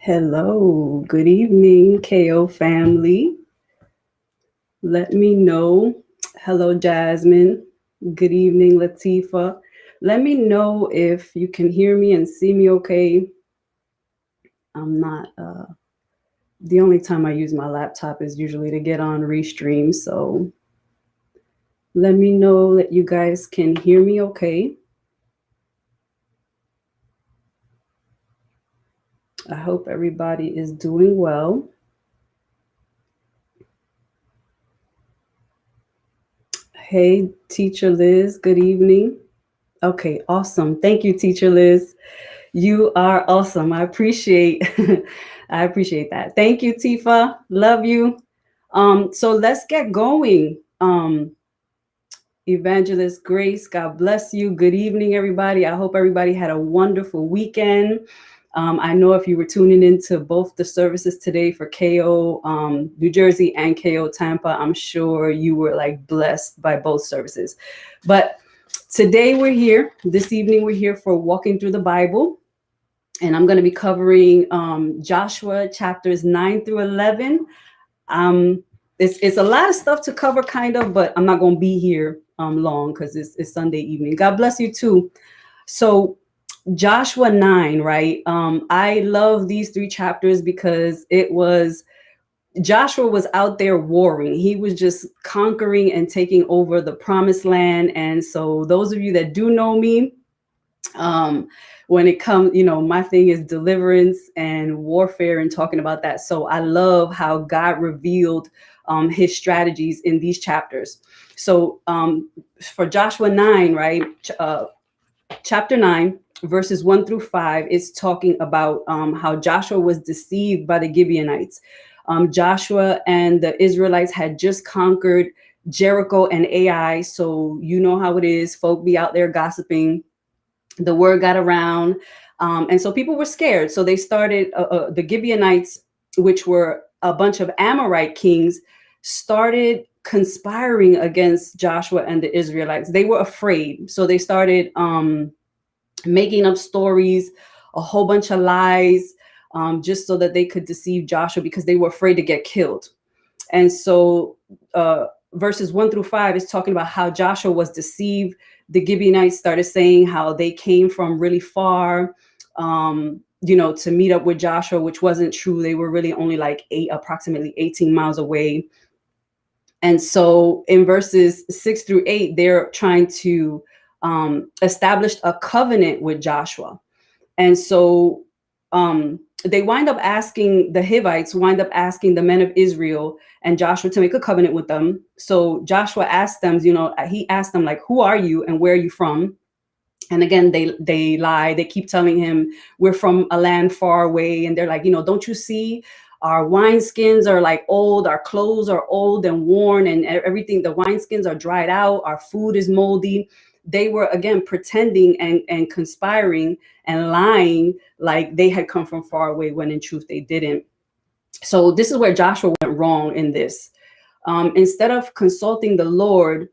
Hello, good evening, KO family. Let me know. Hello, Jasmine. Good evening, Latifa. Let me know if you can hear me and see me okay. I'm not, the only time I use my laptop is usually to get on Restream. So let me know that you guys can hear me okay. I hope everybody is doing well. Hey, Teacher Liz, good evening. Okay, awesome. Thank you, Teacher Liz. You are awesome. I appreciate I appreciate that. Thank you, Tifa. Love you. So let's get going. Evangelist Grace, God bless you. Good evening, everybody. I hope everybody had a wonderful weekend. I know if you were tuning into both the services today for KO New Jersey and KO Tampa, I'm sure you were like blessed by both services. But today we're here, this evening we're here for Walking Through the Bible. And I'm going to be covering Joshua chapters 9 through 11. It's a lot of stuff to cover, kind of, but I'm not going to be here long because it's Sunday evening. God bless you too. So Joshua 9, right? I love these three chapters because Joshua was out there warring. He was just conquering and taking over the promised land. And so those of you that do know me, when it comes, my thing is deliverance and warfare and talking about that. So I love how God revealed his strategies in these chapters. So for Joshua 9, right, chapter 9, verses 1 through 5 is talking about how Joshua was deceived by the Gibeonites. Joshua and the Israelites had just conquered Jericho and Ai. So you know how it is. Folk be out there gossiping. The word got around. And so people were scared. So they started, the Gibeonites, which were a bunch of Amorite kings, started conspiring against Joshua and the Israelites. They were afraid. So they started making up stories, a whole bunch of lies, just so that they could deceive Joshua because they were afraid to get killed. And so verses 1 through 5 is talking about how Joshua was deceived. The Gibeonites started saying how they came from really far, to meet up with Joshua, which wasn't true. They were really only like approximately 18 miles away. And so in verses 6 through 8, they're trying to establish a covenant with Joshua. And so they wind up asking, the Hivites wind up asking the men of Israel and Joshua to make a covenant with them. So Joshua asked them, he asked them, like, who are you and where are you from? And again, they lie. They keep telling him, we're from a land far away. And they're like, don't you see our wineskins are like old, our clothes are old and worn, and everything, the wineskins are dried out, our food is moldy. They were, again, pretending and conspiring and lying like they had come from far away, when in truth they didn't. So this is where Joshua went wrong in this. Instead of consulting the Lord,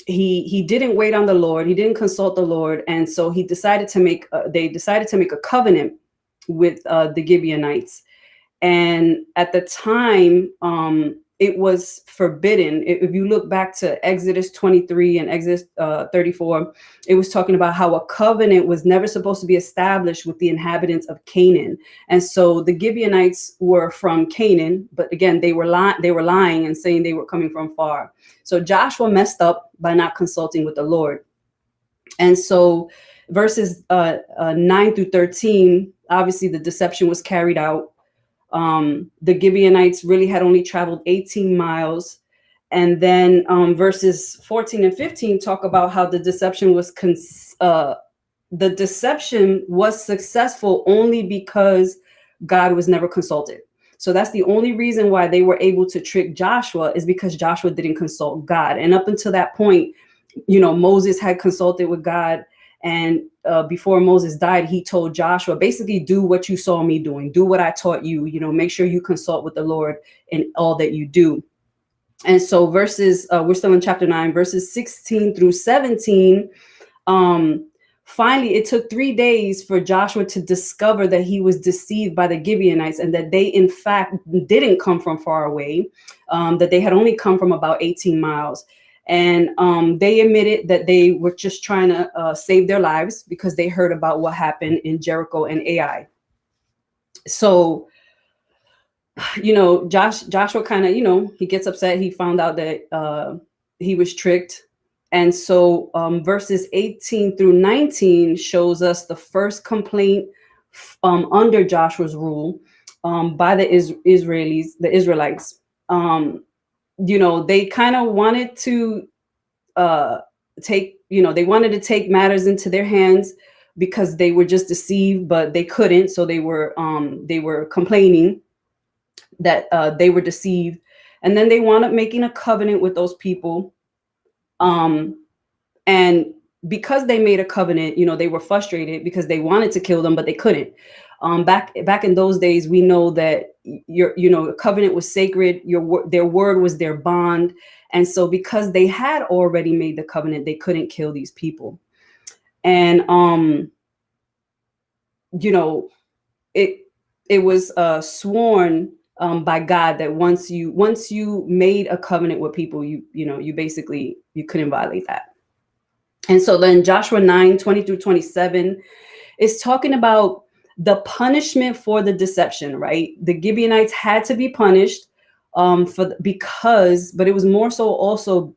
he didn't wait on the Lord. He didn't consult the Lord. And so they decided to make a covenant with the Gibeonites. And at the time, it was forbidden. If you look back to Exodus 23 and Exodus 34, it was talking about how a covenant was never supposed to be established with the inhabitants of Canaan. And so the Gibeonites were from Canaan, but again, they were lying and saying they were coming from far. So Joshua messed up by not consulting with the Lord. And so verses 9 through 13, obviously the deception was carried out. The Gibeonites really had only traveled 18 miles. And then verses 14 and 15 talk about how the deception was successful only because God was never consulted. So that's the only reason why they were able to trick Joshua, is because Joshua didn't consult God. And up until that point, Moses had consulted with God. And before Moses died, he told Joshua, basically, do what you saw me doing, do what I taught you, make sure you consult with the Lord in all that you do. And so we're still in chapter 9, verses 16 through 17. Finally, it took 3 days for Joshua to discover that he was deceived by the Gibeonites and that they, in fact, didn't come from far away, that they had only come from about 18 miles. And they admitted that they were just trying to save their lives because they heard about what happened in Jericho and Ai. So, Joshua kind of, he gets upset. He found out that he was tricked. And so verses 18 through 19 shows us the first complaint under Joshua's rule by the Israelites. They kind of wanted to take matters into their hands because they were just deceived, but they couldn't. So they were complaining that they were deceived. And then they wound up making a covenant with those people. And because they made a covenant, they were frustrated because they wanted to kill them, but they couldn't. Back in those days, we know that a covenant was sacred. Their word was their bond. And so because they had already made the covenant, they couldn't kill these people. And, it was sworn by God that once you made a covenant with people, you couldn't violate that. And so then Joshua 9:20 through 27 is talking about the punishment for the deception, right? The Gibeonites had to be punished but it was more so also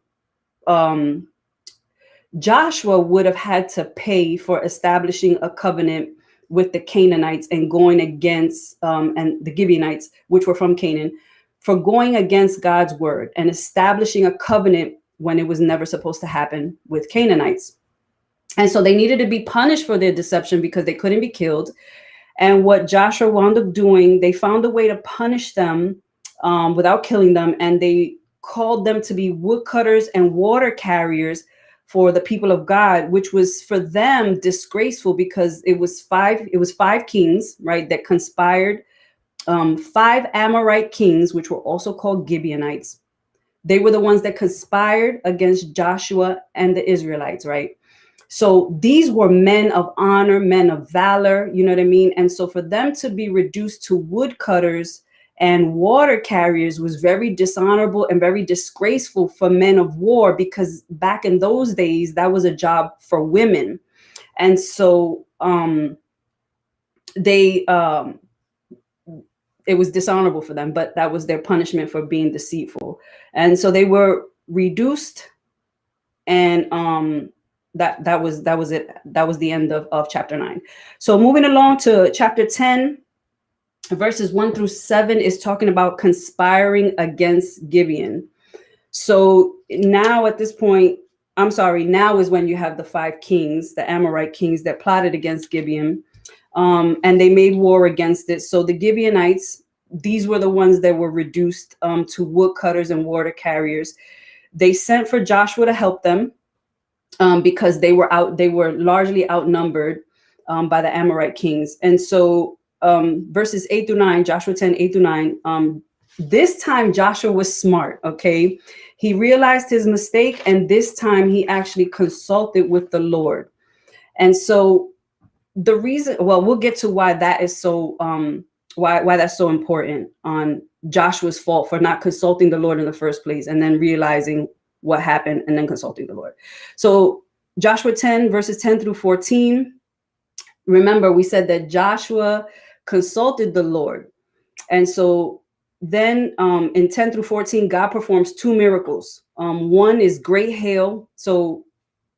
Joshua would have had to pay for establishing a covenant with the Canaanites and going against and the Gibeonites, which were from Canaan, for going against God's word and establishing a covenant when it was never supposed to happen with Canaanites. And so they needed to be punished for their deception because they couldn't be killed. And what Joshua wound up doing, they found a way to punish them without killing them. And they called them to be woodcutters and water carriers for the people of God, which was for them disgraceful because it was five kings, right, that conspired, 5 Amorite kings, which were also called Gibeonites. They were the ones that conspired against Joshua and the Israelites, right? So these were men of honor, men of valor, you know what I mean? And so for them to be reduced to woodcutters and water carriers was very dishonorable and very disgraceful for men of war, because back in those days, that was a job for women. And so it was dishonorable for them, but that was their punishment for being deceitful. And so they were reduced, and that was it. That was the end of chapter 9. So moving along to chapter 10, verses 1 through 7 is talking about conspiring against Gibeon. So now at this point, now is when you have the 5 kings, the Amorite kings that plotted against Gibeon. And they made war against it. So the Gibeonites, these were the ones that were reduced to woodcutters and water carriers. They sent for Joshua to help them because they were largely outnumbered by the Amorite kings. And so verses 8 through 9, Joshua 10, 8 through 9, this time Joshua was smart, okay? He realized his mistake, and this time he actually consulted with the Lord. And so the reason, we'll get to why that is so, why that's so important on Joshua's fault for not consulting the Lord in the first place, and then realizing what happened and then consulting the Lord. So Joshua 10, verses 10 through 14, remember we said that Joshua consulted the Lord. And so then in 10 through 14, God performs 2 miracles. One is great hail. So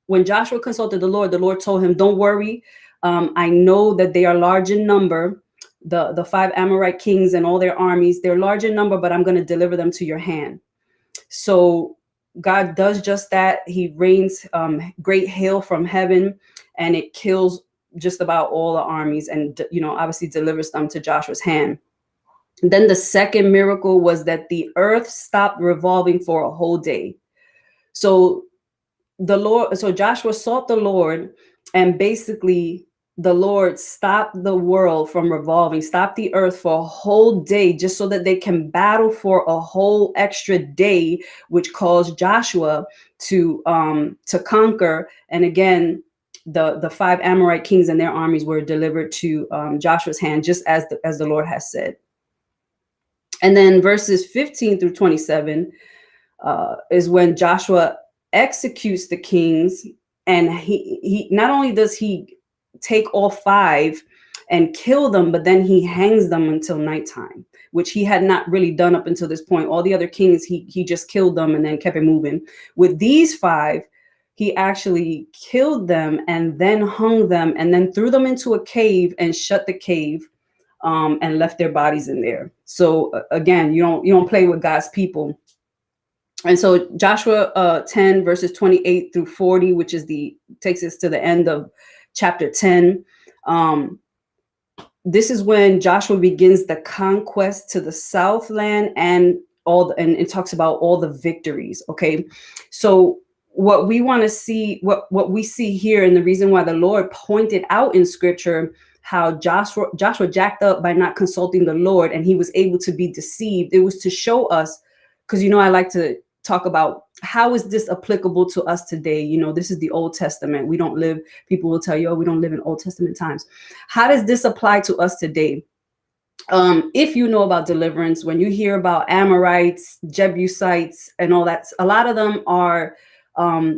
when Joshua consulted the Lord told him, don't worry. I know that they are large in number, the 5 Amorite kings and all their armies. They're large in number, but I'm going to deliver them to your hand. So God does just that. He rains great hail from heaven, and it kills just about all the armies, and obviously delivers them to Joshua's hand. Then the second miracle was that the earth stopped revolving for a whole day. So Joshua sought the Lord, and basically the Lord stopped the world from revolving, stopped the earth for a whole day, just so that they can battle for a whole extra day, which caused Joshua to conquer. And again, the 5 Amorite kings and their armies were delivered to Joshua's hand, just as the Lord has said. And then verses 15 through 27 is when Joshua executes the kings, and he not only does he take all 5 and kill them, but then he hangs them until nighttime, which he had not really done up until this point. All the other kings, he just killed them and then kept it moving. With these 5, he actually killed them and then hung them and then threw them into a cave and shut the cave, and left their bodies in there. So again, you don't play with God's people. And so Joshua 10 verses 28 through 40, which is takes us to the end of chapter 10. This is when Joshua begins the conquest to the Southland, and it talks about all the victories. Okay, so what we want to see, what we see here, and the reason why the Lord pointed out in Scripture how Joshua jacked up by not consulting the Lord, and he was able to be deceived. It was to show us, because I like to talk about how is this applicable to us today. This is the Old Testament. We don't live, people will tell you, oh, we don't live in Old Testament times. How does this apply to us today? If you know about deliverance, when you hear about Amorites, Jebusites, and all that, a lot of them are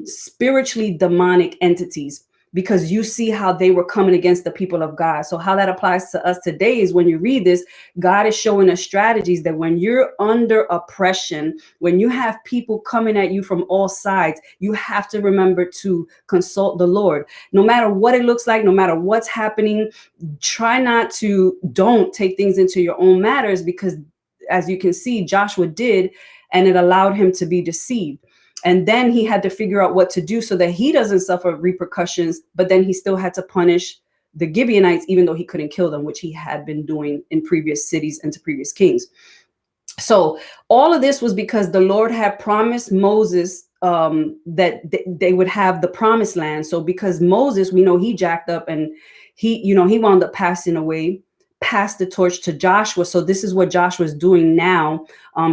spiritually demonic entities, because you see how they were coming against the people of God. So how that applies to us today is when you read this, God is showing us strategies that when you're under oppression, when you have people coming at you from all sides, you have to remember to consult the Lord. No matter what it looks like, no matter what's happening, don't take things into your own matters, because as you can see, Joshua did, and it allowed him to be deceived. And then he had to figure out what to do so that he doesn't suffer repercussions, but then he still had to punish the Gibeonites, even though he couldn't kill them, which he had been doing in previous cities and to previous kings. So all of this was because the Lord had promised Moses that they would have the promised land. So because Moses, we know he jacked up, and he wound up passing the torch to Joshua. So this is what Joshua is doing now.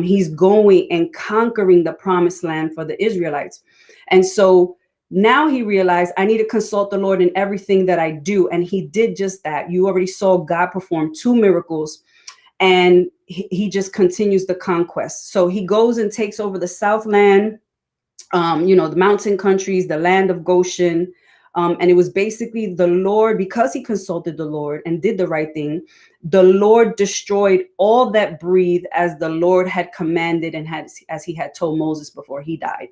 He's going and conquering the promised land for the Israelites. And so now he realized, I need to consult the Lord in everything that I do. And he did just that. You already saw God perform 2 miracles, and he just continues the conquest. So he goes and takes over the Southland, the mountain countries, the land of Goshen. And it was basically the Lord, because he consulted the Lord and did the right thing, the Lord destroyed all that breathed as the Lord had commanded and as he had told Moses before he died.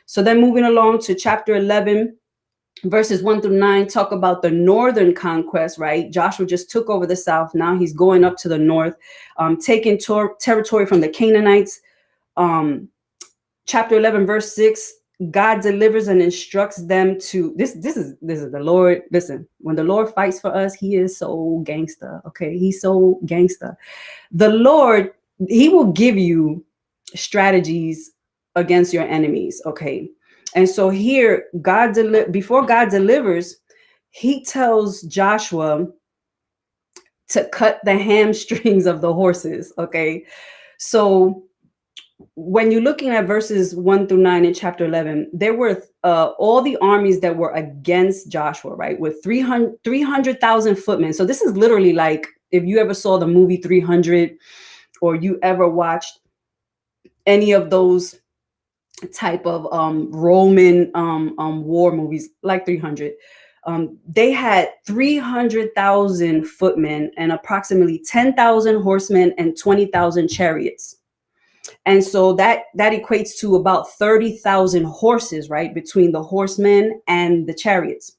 So then moving along to chapter 11, verses 1 through 9, talk about the northern conquest, right? Joshua just took over the south. Now he's going up to the north, taking territory from the Canaanites. Chapter 11, verse 6, God delivers and instructs them to this is the Lord. Listen, when the Lord fights for us, he is so gangster. Okay, he's so gangster. The Lord, he will give you strategies against your enemies. Okay, and so here, before God delivers, he tells Joshua to cut the hamstrings of the horses. Okay, so when you're looking at verses 1 through 9 in chapter 11, there were all the armies that were against Joshua, right? With 300,000 footmen. So this is literally like, if you ever saw the movie 300, or you ever watched any of those type of Roman war movies like 300, they had 300,000 footmen and approximately 10,000 horsemen and 20,000 chariots. And so that equates to about 30,000 horses, right, between the horsemen and the chariots.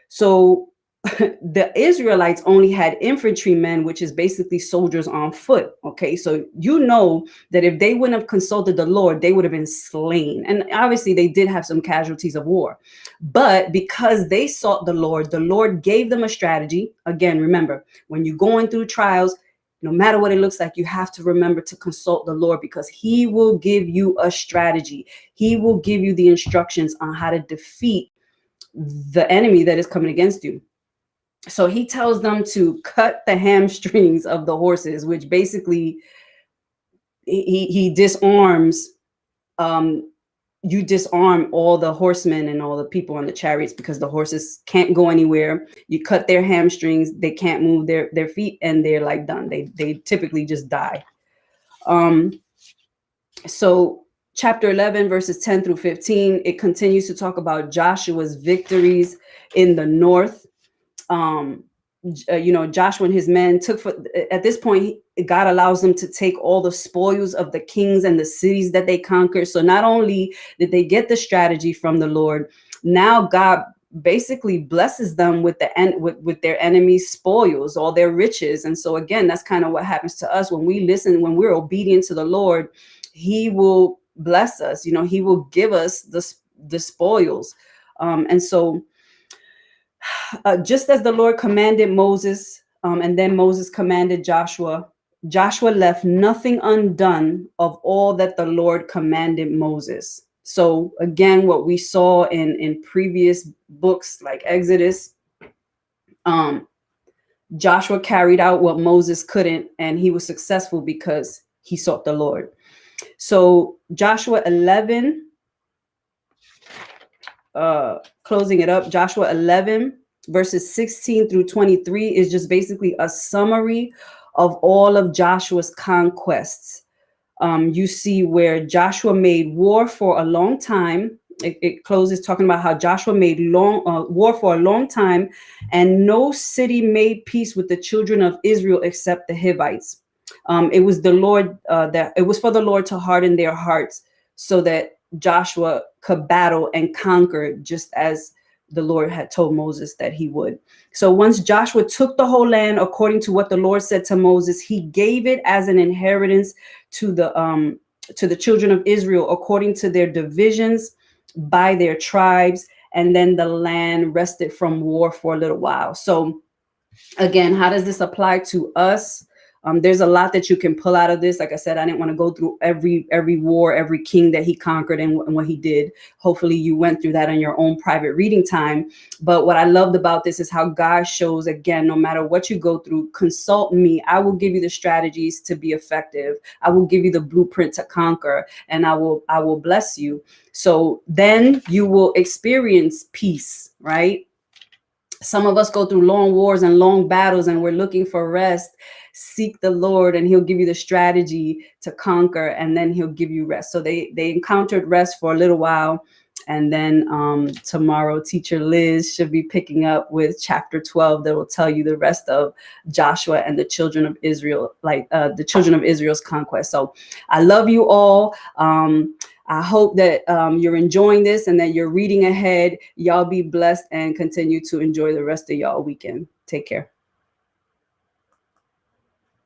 So the Israelites only had infantrymen, which is basically soldiers on foot. Okay, so you know that if they wouldn't have consulted the Lord, they would have been slain. And obviously they did have some casualties of war, but because they sought the Lord gave them a strategy. Again, remember, when you're going through trials, no matter what it looks like, you have to remember to consult the Lord, because he will give you a strategy. He will give you the instructions on how to defeat the enemy that is coming against you. So he tells them to cut the hamstrings of the horses, which basically he disarms you disarm all the horsemen and all the people on the chariots, because the horses can't go anywhere. You cut their hamstrings, they can't move their feet, and they're like done. They typically just die. So chapter 11, verses 10 through 15, it continues to talk about Joshua's victories in the north. Joshua and his men at this point, God allows them to take all the spoils of the kings and the cities that they conquered. So not only did they get the strategy from the Lord, now God basically blesses them with with their enemies' spoils, all their riches. And so again, that's kind of what happens to us when we listen, when we're obedient to the Lord. He will bless us. He will give us the spoils. And so just as the Lord commanded Moses, and then Moses commanded Joshua, Joshua left nothing undone of all that the Lord commanded Moses. So again, what we saw in previous books like Exodus, Joshua carried out what Moses couldn't, and he was successful because he sought the Lord. So Joshua 11, closing it up, Joshua 11, verses 16 through 23 is just basically a summary of all of Joshua's conquests. You see where Joshua made war for a long time. It closes talking about how Joshua made war for a long time, and no city made peace with the children of Israel except the Hivites. It was the Lord it was for the Lord to harden their hearts so that Joshua could battle and conquer, just as the Lord had told Moses that he would. So once Joshua took the whole land according to what the Lord said to Moses, he gave it as an inheritance to the children of Israel according to their divisions by their tribes. And then the land rested from war for a little while. So again, how does this apply to us? There's a lot that you can pull out of this. Like I said, I didn't want to go through every war, every king that he conquered and what he did. Hopefully you went through that in your own private reading time. But what I loved about this is how God shows, again, no matter what you go through, consult me. I will give you the strategies to be effective. I will give you the blueprint to conquer, and I will bless you. So then you will experience peace, right? Some of us go through long wars and long battles, and we're looking for rest. Seek the Lord, and he'll give you the strategy to conquer, and then he'll give you rest. So they encountered rest for a little while. And then tomorrow, Teacher Liz should be picking up with chapter 12 that will tell you the rest of Joshua and the children of Israel, like the children of Israel's conquest. So I love you all. I hope that you're enjoying this and that you're reading ahead. Y'all be blessed and continue to enjoy the rest of y'all weekend. Take care.